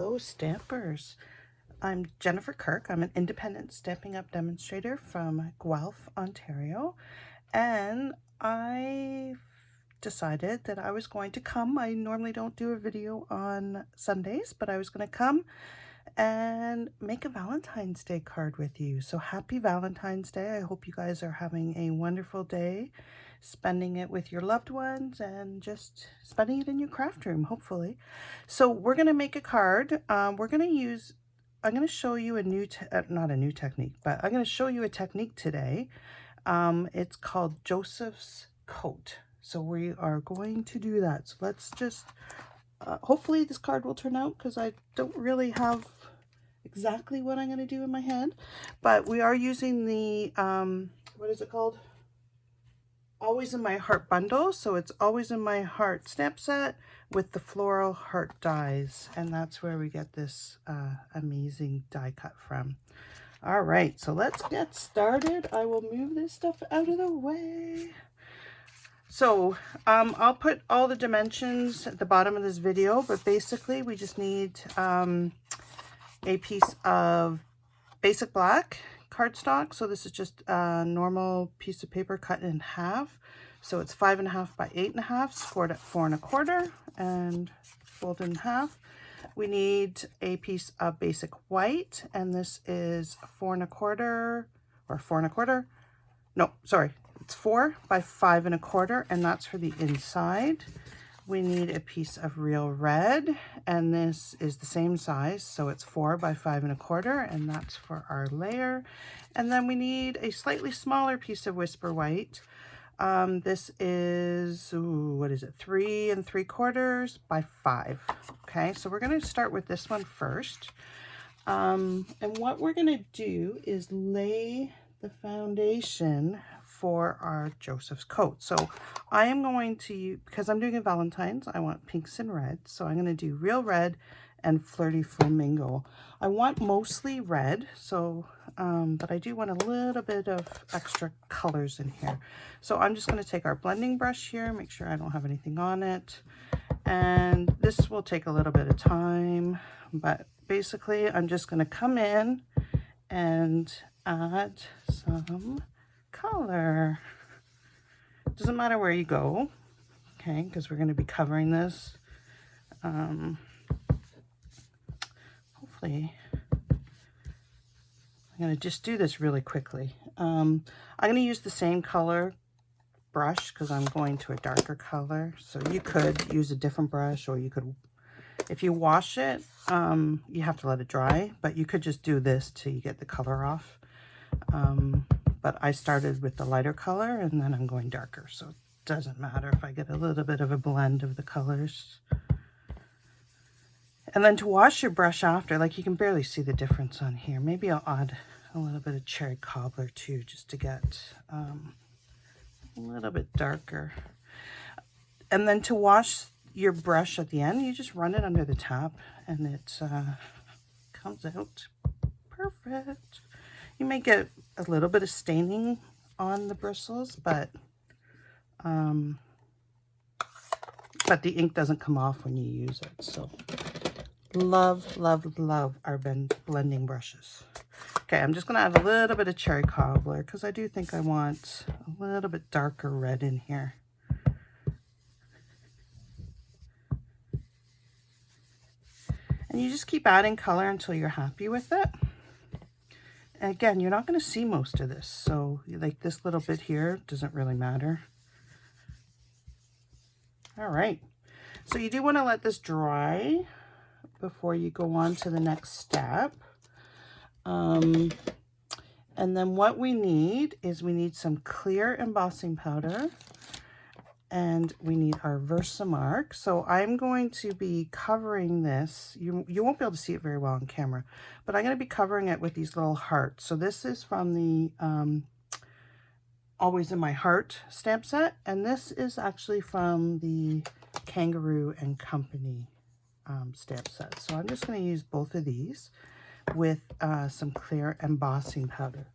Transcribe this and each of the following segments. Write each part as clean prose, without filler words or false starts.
Hello Stampers. I'm Jennifer Kirk. I'm an independent Stampin' Up! Demonstrator from Guelph, Ontario, and I decided that I was going to come. I normally don't do a video on Sundays, but I was going to come and make a Valentine's Day card with you. So happy Valentine's Day. I hope you guys are having a wonderful day, spending it with your loved ones and just spending it in your craft room, hopefully. So we're going to make a card. I'm going to show you a new, not a new technique, but I'm going to show you a technique today. It's called Joseph's Coat. So we are going to do that. So let's just, hopefully this card will turn out, because I don't really have exactly what I'm going to do in my head, but we are using the, what is it called? Always in My Heart bundle. So it's Always in My Heart stamp set with the floral heart dies, and that's where we get this amazing die cut from. All right, so let's get started. I will move this stuff out of the way. So I'll put all the dimensions at the bottom of this video, but basically we just need a piece of basic black cardstock. So this is just a normal piece of paper cut in half. So it's 5.5 by 8.5, scored at 4 1/4, and folded in half. We need a piece of basic white, and this is 4 1/4 or 4 1/4. No, sorry, it's 4 by 5 1/4, and that's for the inside. We need a piece of real red, and this is the same size, so it's 4 by 5 1/4, and that's for our layer. And then we need a slightly smaller piece of Whisper White. This is, what is it, 3 3/4 by 5. Okay, so we're going to start with this one first. And what we're going to do is lay the foundation for our Joseph's Coat. So I am going to, because I'm doing a Valentine's, I want pinks and reds. So I'm going to do Real Red and Flirty Flamingo. I want mostly red, so but I do want a little bit of extra colors in here. So I'm just going to take our blending brush here, make sure I don't have anything on it. And this will take a little bit of time, but basically I'm just going to come in and add some color. Doesn't matter where you go, okay, because we're going to be covering this. Hopefully, I'm going to just do this really quickly. I'm going to use the same color brush because I'm going to a darker color. So you could use a different brush, or you could, if you wash it, you have to let it dry, but you could just do this till you get the color off. But I started with the lighter color, and then I'm going darker, so it doesn't matter if I get a little bit of a blend of the colors. And then to wash your brush after, like, you can barely see the difference on here. Maybe I'll add a little bit of cherry cobbler too, just to get a little bit darker. And then to wash your brush at the end, you just run it under the tap, and it comes out perfect. You may get a little bit of staining on the bristles, but the ink doesn't come off when you use it. So love, love, love our blending brushes. Okay, I'm just going to add a little bit of cherry cobbler because I do think I want a little bit darker red in here. And you just keep adding color until you're happy with it. And again, you're not going to see most of this, so like this little bit here doesn't really matter. All right, so you do want to let this dry before you go on to the next step. And then what we need is we need some clear embossing powder, and we need our Versamark. So I'm going to be covering this. You won't be able to see it very well on camera, but I'm going to be covering it with these little hearts. So this is from the Always in My Heart stamp set, and this is actually from the Kangaroo and Company stamp set. So I'm just going to use both of these with some clear embossing powder.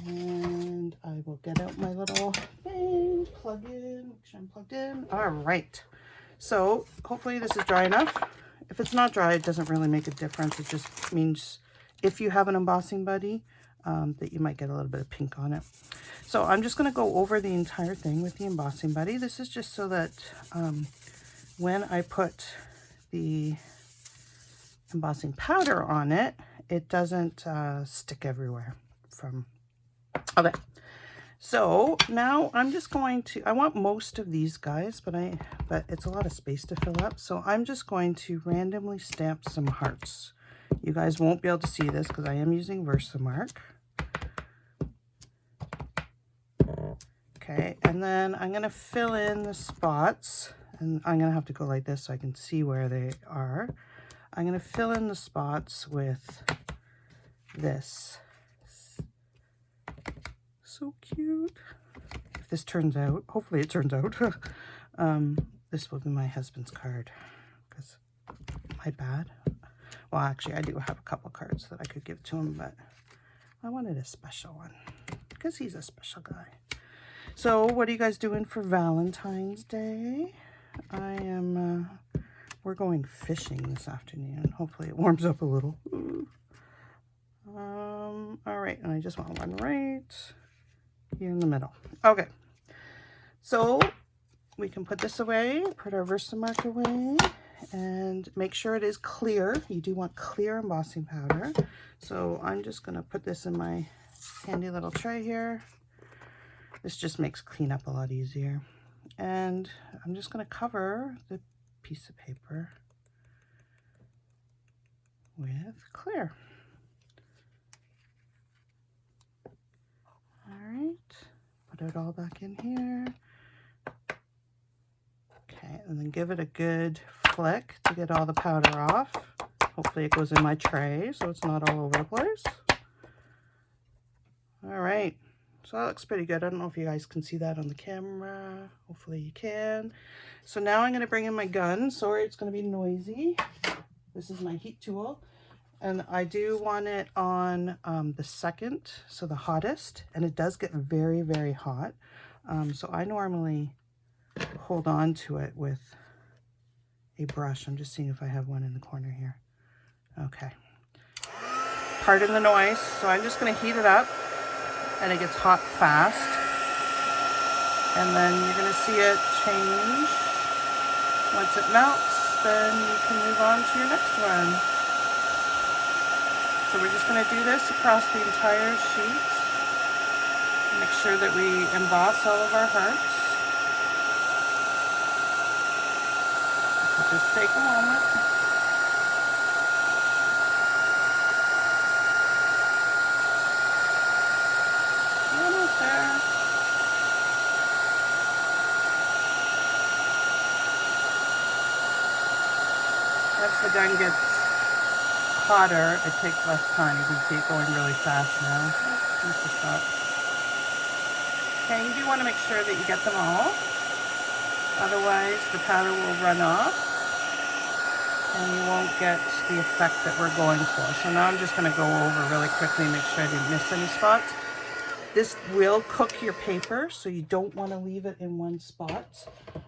And I will get out my little thing, plug in, make sure I'm plugged in. All right, so hopefully this is dry enough. If it's not dry, it doesn't really make a difference. It just means if you have an embossing buddy, that you might get a little bit of pink on it. So I'm just going to go over the entire thing with the embossing buddy. This is just so that when I put the embossing powder on it, it doesn't stick everywhere from. Okay, so now I'm just going to, I want most of these guys, but it's a lot of space to fill up, so I'm just going to randomly stamp some hearts. You guys won't be able to see this because I am using Versamark. Okay, and then I'm going to fill in the spots, and I'm going to have to go like this so I can see where they are. I'm going to fill in the spots with this. So cute. If this turns out, hopefully it turns out, this will be my husband's card, because my bad. Well, actually, I do have a couple cards that I could give to him, but I wanted a special one because he's a special guy. So what are you guys doing for Valentine's Day? We're going fishing this afternoon. Hopefully it warms up a little. All right, and I just want one right here in the middle. Okay, so we can put this away, put our Versamark away, and make sure it is clear. You do want clear embossing powder. So I'm just gonna put this in my handy little tray here. This just makes cleanup a lot easier. And I'm just going to cover the piece of paper with clear. All right, put it all back in here. Okay, and then give it a good flick to get all the powder off. Hopefully it goes in my tray so it's not all over the place. All right. So that looks pretty good. I don't know if you guys can see that on the camera. Hopefully you can. So now I'm going to bring in my gun. Sorry, it's going to be noisy. This is my heat tool. And I do want it on the second, so the hottest. And it does get very, very hot. So I normally hold on to it with a brush. I'm just seeing if I have one in the corner here. Okay. Pardon the noise. So I'm just going to heat it up. And it gets hot fast, and then you're going to see it change. Once it melts, then you can move on to your next one. So we're just going to do this across the entire sheet. Make sure that we emboss all of our hearts. So just take a moment. There. As the gun gets hotter, it takes less time. You can see it going really fast now. Needs to stop. Okay, you do want to make sure that you get them all. Otherwise, the powder will run off and you won't get the effect that we're going for. So now I'm just going to go over really quickly and make sure I didn't miss any spots. This will cook your paper, so you don't want to leave it in one spot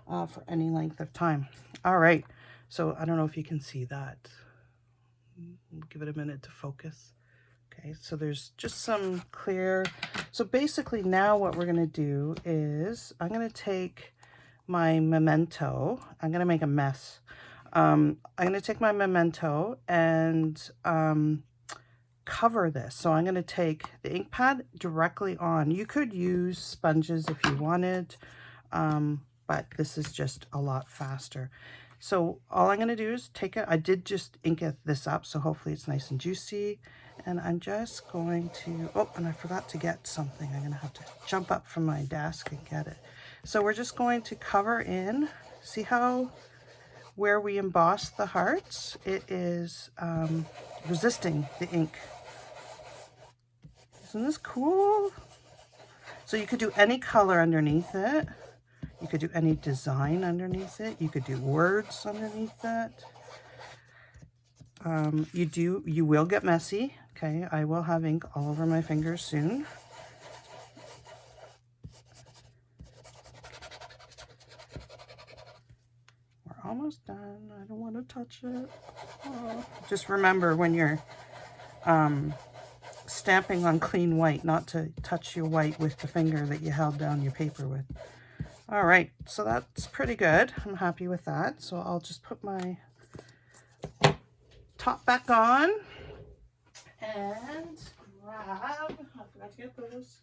for any length of time. All right, so I don't know if you can see that. Give it a minute to focus. Okay, so there's just some clear. So basically now what we're going to do is I'm going to take my Memento. I'm going to make a mess. I'm going to take my Memento and cover this. So I'm going to take the ink pad directly on. You could use sponges if you wanted, but this is just a lot faster. So all I'm going to do is take it. I did just ink this up, so hopefully it's nice and juicy. And I'm just going to, oh, and I forgot to get something. I'm going to have to jump up from my desk and get it. So we're just going to cover in. See how where we emboss the hearts, it is resisting the ink. Isn't this cool? So you could do any color underneath it. You could do any design underneath it. You could do words underneath it. You will get messy. Okay, I will have ink all over my fingers soon. We're almost done. I don't want to touch it. Oh. Just remember when you're stamping on clean white, not to touch your white with the finger that you held down your paper with. All right, so that's pretty good. I'm happy with that. So I'll just put my top back on and grab, I forgot to get those,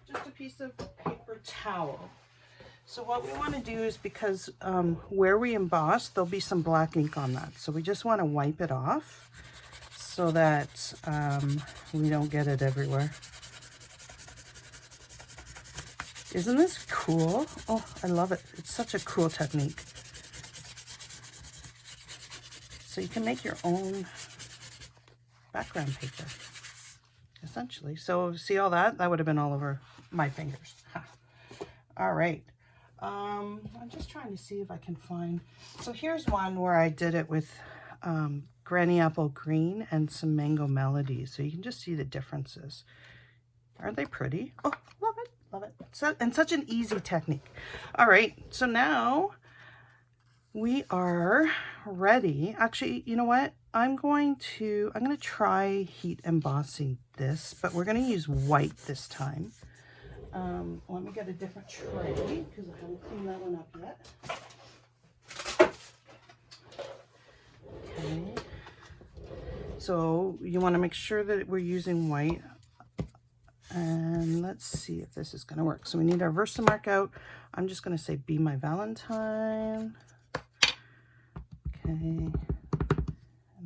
just a piece of paper towel. So what we want to do is, because where we emboss, there'll be some black ink on that. So we just want to wipe it off so that we don't get it everywhere. Isn't this cool? Oh, I love it. It's such a cool technique. So you can make your own background paper, essentially. So see all that? That would have been all over my fingers. All right. I'm just trying to see if I can find. So here's one where I did it with Granny Apple Green and some Mango Melodies. So you can just see the differences. Aren't they pretty? Oh, love it. Love it. So, and such an easy technique. All right. So now we are ready. Actually, you know what? I'm going to try heat embossing this, but we're going to use white this time. Let me get a different tray because I haven't cleaned that one up yet. Okay. So you want to make sure that we're using white. And let's see if this is going to work. So we need our Versamark out. I'm just going to say, "Be my Valentine." Okay. And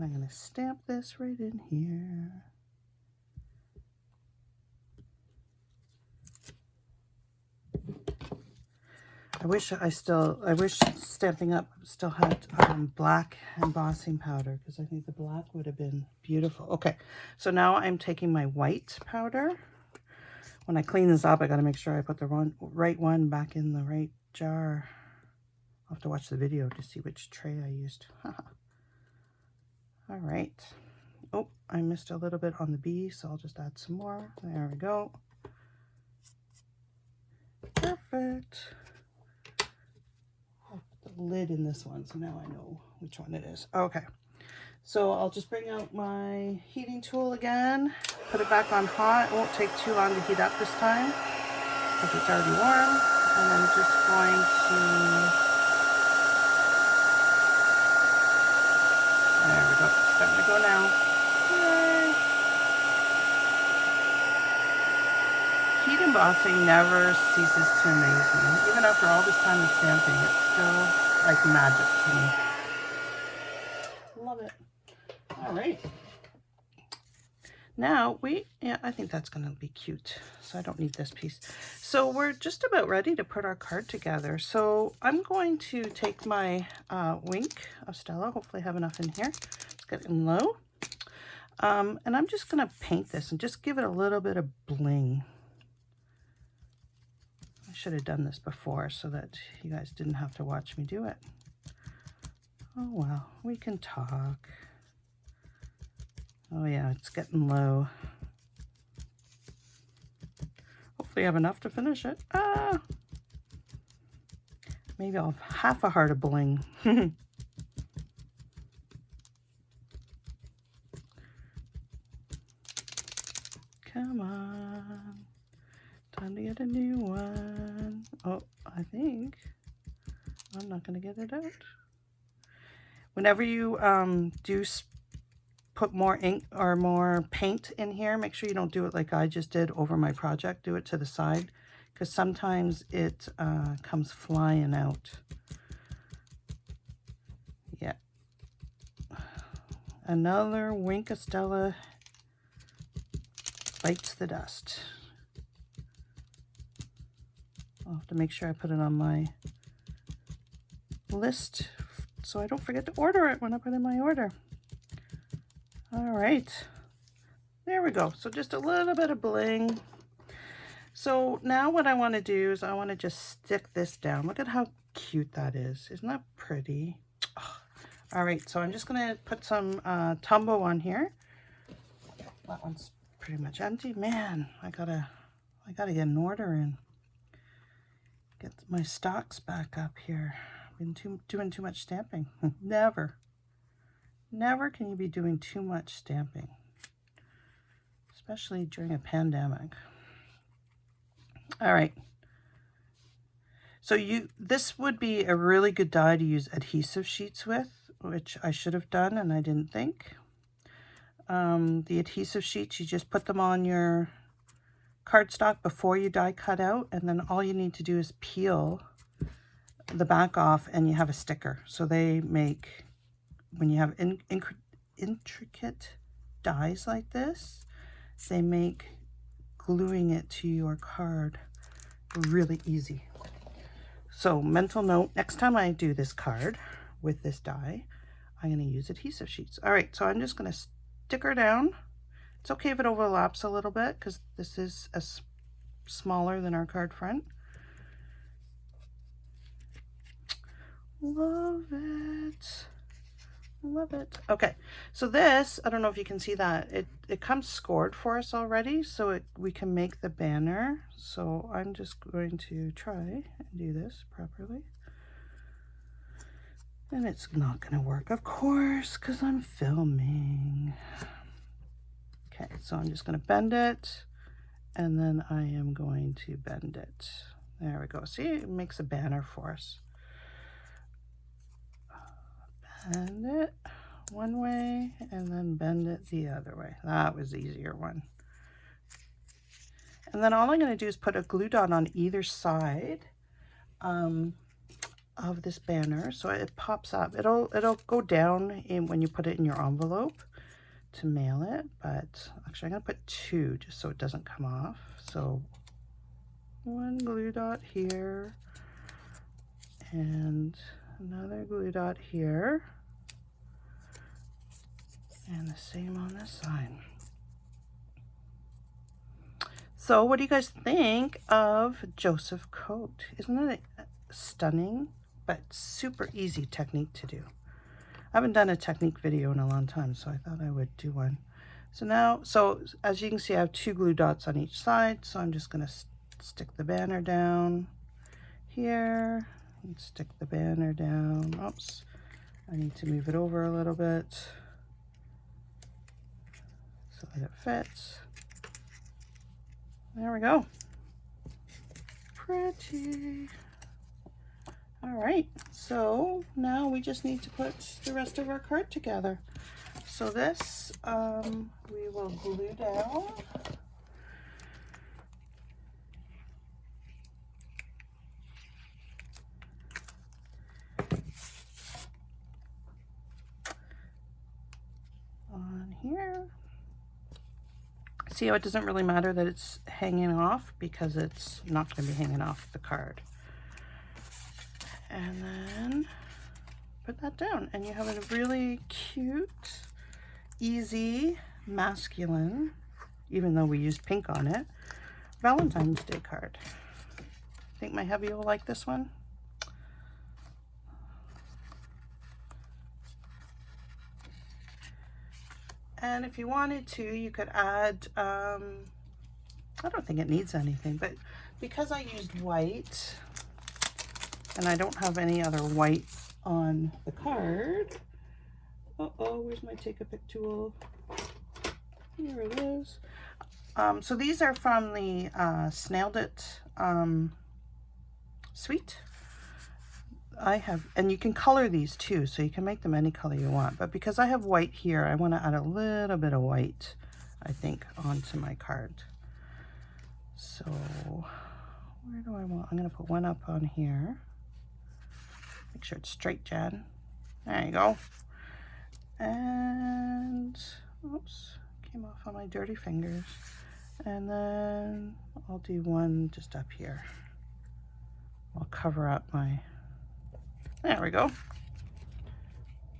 I'm going to stamp this right in here. I wish Stampin' Up still had black embossing powder, because I think the black would have been beautiful. Okay, so now I'm taking my white powder. When I clean this up, I got to make sure I put the right one back in the right jar. I'll have to watch the video to see which tray I used. All right. Oh, I missed a little bit on the B, so I'll just add some more. There we go. Perfect. The lid in this one, so now I know which one it is. Okay, so I'll just bring out my heating tool again, put it back on hot. It won't take too long to heat up this time because it's already warm. And I'm just going to, there we go, it's starting to go now. Yay. Heat embossing never ceases to amaze me. Even after all this time of stamping, it's still like magic to me. Love it. All right. Now I think that's going to be cute. So I don't need this piece. So we're just about ready to put our card together. So I'm going to take my wink of Stella. Hopefully I have enough in here. Let's get it in low. And I'm just going to paint this and just give it a little bit of bling. I should have done this before so that you guys didn't have to watch me do it. Oh well, we can talk. Oh yeah, it's getting low. Hopefully I have enough to finish it. Maybe I'll have half a heart of bling. Come on. Time to get a new one. Oh, I think I'm not going to get it out. Whenever you do put more ink or more paint in here, make sure you don't do it like I just did over my project. Do it to the side, because sometimes it comes flying out. Yeah. Another wink of Stella bites the dust. I'll have to make sure I put it on my list so I don't forget to order it when I put in my order. All right, there we go. So just a little bit of bling. So now what I want to do is I want to just stick this down. Look at how cute that is. Isn't that pretty? Oh. All right, so I'm just going to put some Tombow on here. That one's pretty much empty. Man, I gotta get an order in. Get my stocks back up here been doing too much stamping. Never. Never can you be doing too much stamping, especially during a pandemic. All right. So this would be a really good die to use adhesive sheets with, which I should have done and I didn't think. The adhesive sheets, you just put them on your cardstock before you die cut out, and then all you need to do is peel the back off and you have a sticker. So they make, when you have intricate dies like this, they make gluing it to your card really easy. So mental note, next time I do this card with this die, I'm going to use adhesive sheets. All right, so I'm just going to stick her down. It's okay if it overlaps a little bit because this is smaller than our card front. Love it. Love it. Okay, so this, I don't know if you can see that, it comes scored for us already, so we can make the banner. So I'm just going to try and do this properly. And it's not going to work, of course, because I'm filming. Okay, so I'm just going to bend it, and then I am going to bend it. There we go. See, it makes a banner for us. Bend it one way and then bend it the other way. That was the easier one. And then all I'm going to do is put a glue dot on either side of this banner so it pops up. It'll go down when you put it in your envelope to mail it, but actually I'm going to put 2 just so it doesn't come off. So 1 glue dot here and another glue dot here, and the same on this side. So what do you guys think of Joseph coat? Isn't it stunning, but super easy technique to do? I haven't done a technique video in a long time, so I thought I would do one. So now, as you can see, I have 2 glue dots on each side, so I'm just going to stick the banner down here and stick the banner down. Oops, I need to move it over a little bit so that it fits. There we go. Pretty. All right, so now we just need to put the rest of our card together. So this we will glue down. On here. See how it doesn't really matter that it's hanging off because it's not going to be hanging off the card. And then put that down and you have a really cute, easy, masculine, even though we used pink on it, Valentine's Day card. I think my hubby will like this one. And if you wanted to, you could add, I don't think it needs anything, but because I used white, and I don't have any other white on the card. Uh-oh, where's my take a pic tool? Here it is. So these are from the Snailed It suite. I have, and you can color these too, so you can make them any color you want. But because I have white here, I want to add a little bit of white, I think, onto my card. So where do I want? I'm going to put one up on here. Make sure it's straight, Jan. There you go. And, oops, came off on my dirty fingers. And then I'll do one just up here. I'll cover up my, there we go.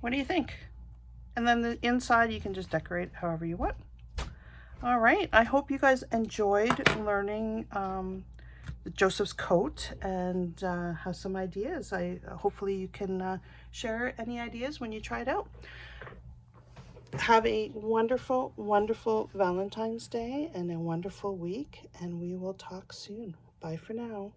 What do you think? And then the inside you can just decorate however you want. All right, I hope you guys enjoyed learning Joseph's coat and have some ideas. Hopefully you can share any ideas when you try it out. Have a wonderful, wonderful Valentine's Day and a wonderful week, and we will talk soon. Bye for now.